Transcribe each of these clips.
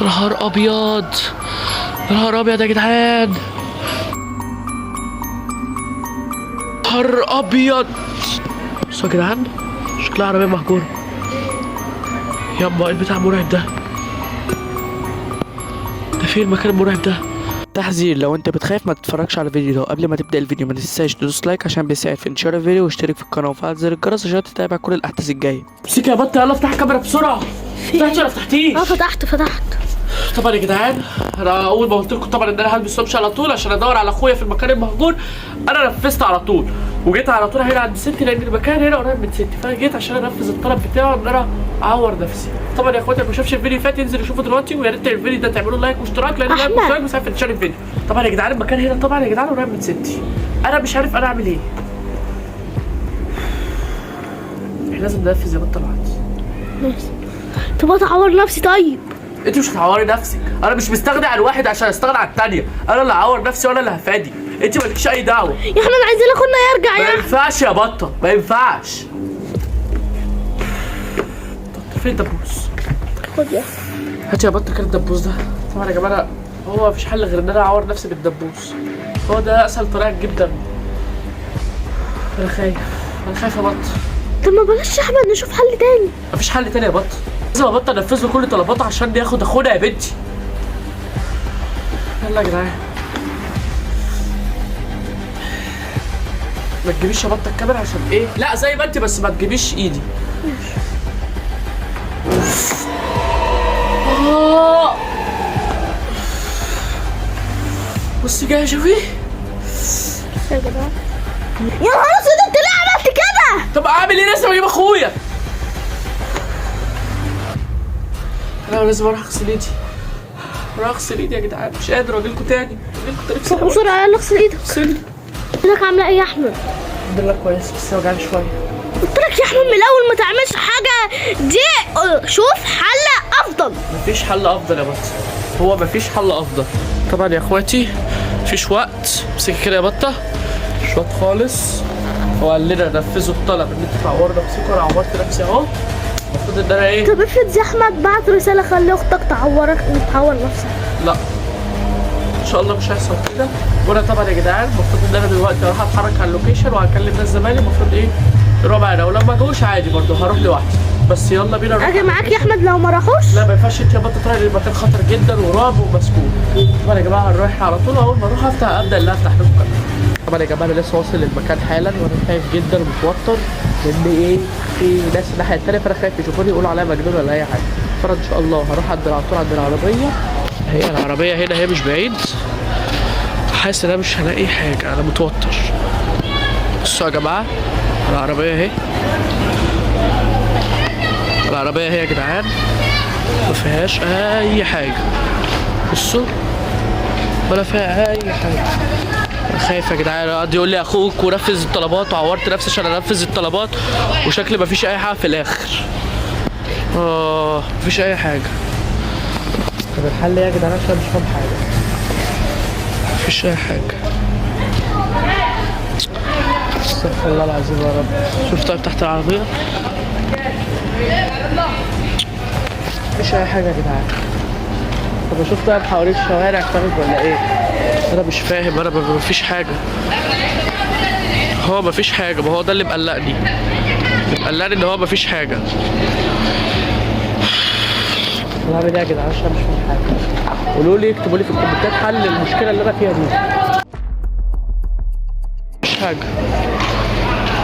نهار ابيض، نهار ابيض يا جدعان، نهار ابيض. بصوا يا جدعان، شكلها عربية مهجورة. يابا ايه البتاع المرعب ده؟ ده فين المكان المرعب ده؟ تحذير، لو انت بتخاف ما تتفرجش على الفيديو ده. قبل ما تبدا الفيديو ما تنساش تدوس لايك عشان بيساعد في انتشار الفيديو، واشترك في القناه وفعل زر الجرس عشان تتابع كل الاحداث الجايه. امسكي يا بط، يلا افتح الكاميرا بسرعه. فتحتي ولا فتحتيش؟ فتحت. طبعا يا جدعان، انا اول ما قلت لكم طبعا ان انا هلبس وامشي على طول عشان ادور على اخويا في المكان المهجور، انا نفذت على طول وجيت على طول هنا عند ستي، لان المكان هنا قريب من ستي، فانا جيت عشان انفذ الطلب بتاعه ان انا اعور نفسي. طبعا يا اخواتي اللي ما شافش الفيديو اللي فات ينزل يشوفه دلوقتي، ويا ريت الفيديو ده تعملوا لايك واشتراك، لان اللايك والاشتراك بيساعد في انتشار الفيديو. طبعا يا جدعان المكان هنا طبعا يا جدعان قريب من ستي، انا مش عارف انا اعمل ايه. احنا لازم ننفذ يا بطل العادي. ماشي. طب اتعور نفسي طيب؟ انت مش هتعوري نفسك، انا مش مستغني عن واحد عشان استغنى عن الثانيه، انا اللي هعور نفسي وانا اللي هفادي، انت مالكيش اي دعوه. يا احنا عايزين اخونا يرجع ما ينفعش يا بطه، ما ينفعش. طب فين الدبوس؟ خد يا هات يا بطه كده الدبوس ده. طبعا يا جماعه هو مفيش حل غير ان انا اعور نفسي بالدبوس، هو ده اسهل طريقه تجيب دم. انا خايف يا بطه. طب ما بلاش يا احمد نشوف حل تاني. مفيش حل تاني يا بطه، لازم يا بطه انفذ له كل طلباته عشان ياخد اخونا يا بنتي. يلا يا جدعان، ما تجيبيش يا بطه الكاميرا عشان ايه؟ لا زي ما انت، بس ما تجيبيش ايدي. بصي جايه شوفي يا جدعان. يا نهار اسود، انت ليه عملت كده؟ طب اعمل ايه؟ لازم اجيب اخويا. انا لازم اروح اغسل ايدي، اروح اغسل ايدي يا جدعان، مش قادر اجيلكوا تاني، طب بسرعه يلا اغسل ايدك. اغسلي. لك عامله ايه يا احمد؟ الحمد لله كويس، بس وجعني شويه. قلت لك يا احمد من الاول ما تعملش حاجه دي، شوف حل افضل. مفيش حل افضل يا بطه، هو مفيش حل افضل. طبعا يا اخواتي مفيش وقت، امسكي كده يا بطه، مش وقت خالص. هو قال لنا نفذوا الطلب ان انتوا تعوروا نفسكم، انا عورت نفسي اهو، المفروض ان انا ايه؟ طب افرض يا احمد بعت رساله خلي اختك تعور نفسك. لا ان شاء الله مش هيحصل كده. وانا طبعا يا جدعان المفروض ان انا دلوقتي هروح اتحرك على اللوكيشن وهكلم ناس زمايلي، المفروض ايه يروحوا معانا، ولو ما جوش عادي برضه هروح لوحدي، بس يلا بينا نروح. اجي معاك يا احمد لو ما راحوش؟ لا ما ينفعش انت يا بطه تروحي، المكان خطر جدا ورعب ومسكون. طبعا يا جماعه هنروح على طول، اول ما اروح ابدا اللي افتح لكم. طبعا يا جماعه انا لسه واصل للمكان حالا، وانا خايف جدا ومتوتر، لان ايه في ناس الناحيه التانيه، فانا خايف يشوفوني يقولوا عليا مجنون ولا اي حاجه. فانا ان شاء الله هروح على طول عند العربيه، هي العربيه هنا، هي مش بعيد. حاسس ان انا مش هلاقي حاجه، انا متوتر. بصوا يا جماعه العربيه اهي، العربيه اهي يا جدعان، ما فيهاش اي حاجه. بصوا ولا فيها اي حاجه. انا خايف يا جدعان، قعد يقول لي اخوك ونفذ الطلبات، وعورت نفسي عشان انفذ الطلبات، وشكلي مفيش اي حاجه في الاخر. مفيش اي حاجه. طب الحل ايه يا جدعان عشان مش فاهم حاجه؟ مفيش اي حاجه. استغفر الله العظيم يا رب. شوف طيب تحت العربيه مفيش اي حاجه يا جدعان. طب اشوف طيب حوالين الشوارع طيب ولا ايه؟ انا مش فاهم، انا مفيش حاجه. هو مفيش حاجه، ما هو ده اللي مقلقني، ان هو مفيش حاجه. انا هعمل ايه يا جدعان عشان مش فاهم حاجه؟ قولوا لي، اكتبوا لي في الكومنتات حل المشكله اللي انا فيها دي.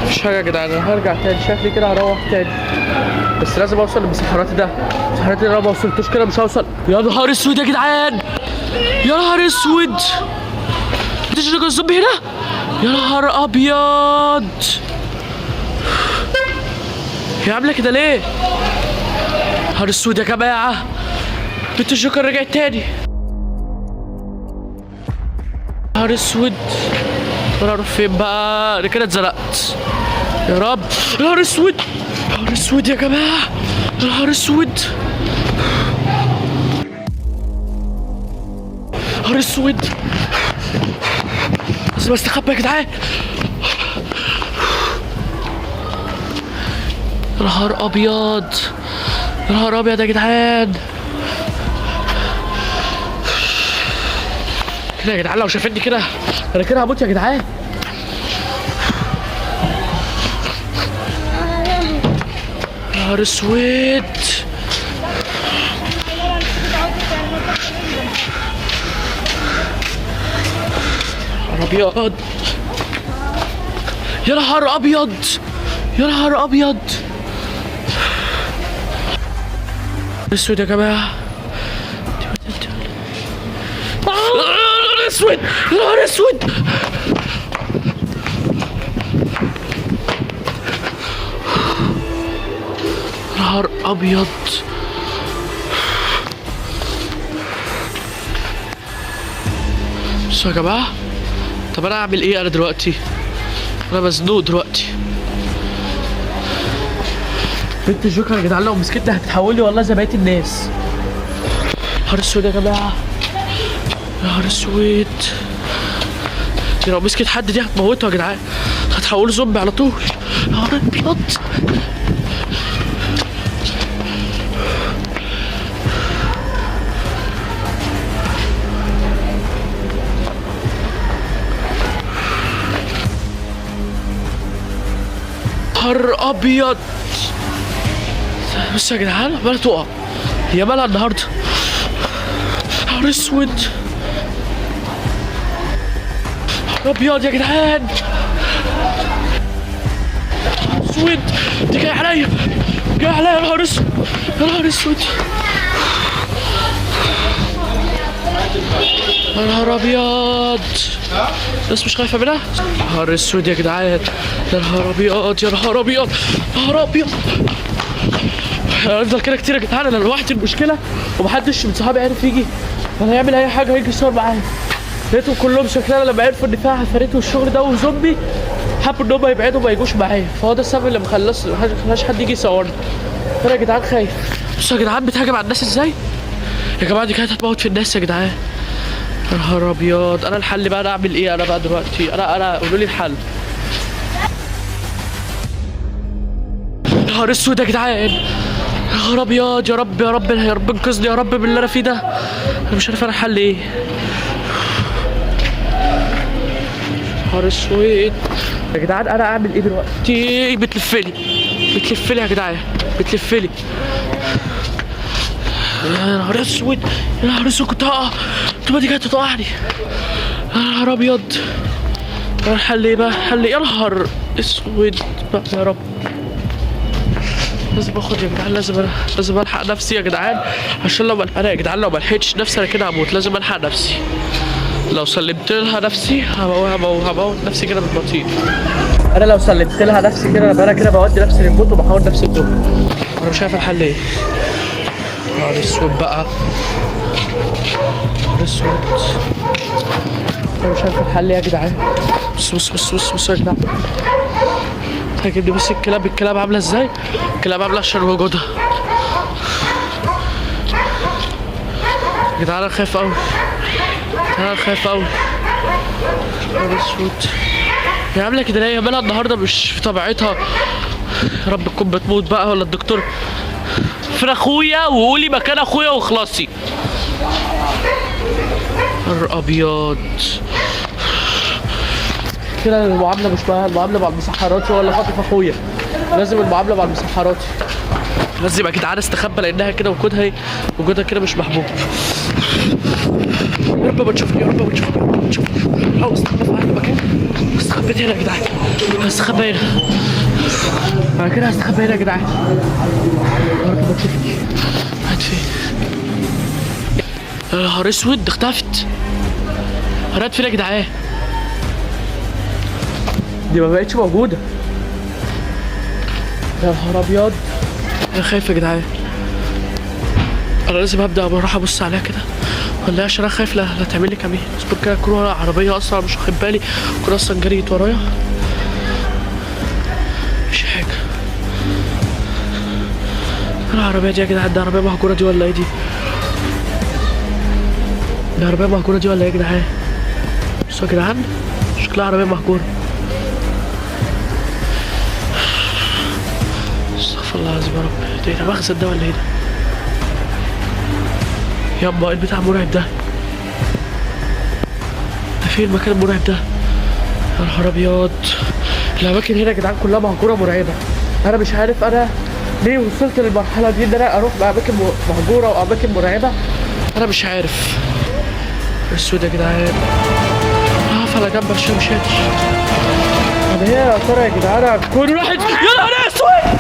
مفيش حاجه يا جدعان، انا هرجع تاني، شكلي كده هروح تاني، بس لازم اوصل لمسحراتي ده. مسحراتي لو ما وصلتوش كده مش هوصل. يا نهار اسود يا جدعان، يا نهار اسود، انت شايف الزومبي هنا؟ يا نهار ابيض، هي عامله كده ليه؟ نهار اسود يا جماعه، بنت الجوكر رجعت تاني. نهار اسود، انا اروح فين بقى؟ انا كده اتزنقت يا رب. نهار اسود، نهار اسود يا جماعه، نهار اسود، نهار اسود، لازم استخبى يا جدعان. نهار ابيض، نهار ابيض يا جدعان، كده يا جدعان، لو شافتني كده انا كده هموت يا جدعان. نهار اسود. ابيض، يا نهار ابيض، يا نهار ابيض اسود يا جماعه. نهار اسود، نهار اسود. نهار ابيض. بصوا يا جماعه، طب انا اعمل ايه انا دلوقتي؟ انا مزنوق دلوقتي. بنت الجوكر يا جدعان لو مسكتني هتتحول لي والله زي بقيه الناس. نهار اسود يا جماعه، نهار اسود. دي لو مسكت حد دي هتموته يا جدعان، هتحوله زومبي على طول. نهار ابيض. نهار ابيض. بصوا يا جدعان عماله تقع، هي مالها النهارده؟ نهار اسود، نهار ابيض يا جدعان. نهار اسود، دي جايه عليا، جايه عليا. يا نهار اسود، يا نهار اسود، يا نهار ابيض. الناس مش خايفه منها؟ نهار اسود يا جدعان، يا نهار ابيض، يا نهار ابيض، يا نهار ابيض. هنفضل كده كتير يا جدعان، انا لوحدي المشكله ومحدش من صحابي عارف يجي ولا هيعمل اي حاجه هيجي يصور معايا. لقيتهم كلهم شكلنا لما عرفوا ان فيها عفاريت والشغل ده وزومبي حبوا ان هم يبعدوا ما يجوش معايا، فهو ده السبب اللي مخلاش حد يجي يصورني. انا يا جدعان خايف. بصوا يا جدعان بتهاجم على الناس ازاي يا جماعه، دي كانت هتموت في الناس يا جدعان. يا نهار ابيض. انا الحل بقى، انا اعمل ايه انا بقى دلوقتي؟ انا قولوا لي الحل. يا نهار اسود يا جدعان، يا نهار ابيض. يا رب يا رب يا رب انقذني يا رب باللي انا فيه ده. انا مش عارف انا الحل ايه. نهار اسود يا جدعان، انا اعمل ايه دلوقتي؟ بتلفلي يا جدعان، بتلفلي. يا نهار اسود، يا نهار اسود. كنت هقع، الطوبه دي كانت هتوقعني. يا نهار ابيض. الحل ايه بقى؟ الحل ايه؟ يا نهار اسود بقى يا رب. لازم اخد يا جدعان، لازم الحق نفسي يا جدعان، عشان لو انا يا جدعان لو ما لحقتش نفسي انا كده هموت. لازم الحق نفسي، لو سلمت لها نفسي هموت نفسي كده بالبطيء. انا لو سلمت لها نفسي كده انا كده بودي نفسي للموت وبحاول نفسي الدور. انا مش عارف الحل ايه. نهار اسود بقى، نهار اسود. انا مش عارف الحل ايه يا جدعان. بص يا جدعان، هجيب لي بس الكلاب عامله ازاي؟ الكلاب عامله عشان وجودها. يا جدعان انا خايف قوي، انا خايف قوي. نهار اسود. هي عامله كده ليه؟ مالها النهارده مش في طبيعتها؟ يا رب تكون بتموت بقى ولا الدكتور. فين اخويا؟ وقولي مكان اخويا واخلصي. نهار ابيض. كده المعامله مش معاها، المعامله مع المسحراتي. هو اللي خاطف اخويا، لازم المعامله مع المسحراتي. لازم يا جدعان استخبى لانها كده وجودها كده مش محبوب. يا رب ما تشوفني، يا رب ما تشوفني، يا رب ما تشوفني. حاول استخبى في اي مكان. استخبيت هنا يا جدعان، هستخبى هنا. انا كده هستخبى هنا يا جدعان. يا رب ما تشوفني. قاعد فين؟ يا نهار اسود، اختفت. قاعد فين يا جدعان؟ دي ما بقتش موجودة. يا نهار ابيض. انا خايف يا جدعان. انا لازم ابدا اروح ابص عليها كده ولا إيه؟ عشان انا خايف لا تعمل لي كمين. اصبر كده، كروه عربيه اصلا مش واخد بالي، كروه اصلا جريت ورايا. مش حاجه. العربيه دي يا جدعان، دي عربيه مهجوره دي ولا ايه دي؟ دي عربيه مهجوره دي ولا ايه يا جدعان؟ بصوا يا جدعان، شكلها عربيه مهجوره. استغفر الله العظيم يا رب. ده مخزن ده ولا ايه ده؟ يابا البتاع مرعب ده. فين المكان المرعب ده؟ يا نهار ابيض. الاماكن هنا يا جدعان كلها مهجوره مرعبه. انا مش عارف انا ليه وصلت للمرحله دي ان انا اروح باماكن مهجوره واماكن مرعبه. انا مش عارف. السود يا جدعان. هقف على جنب عشان مش قادر. طب هي يا ترى يا جدعان هتكون واحد. يا نهار اسود.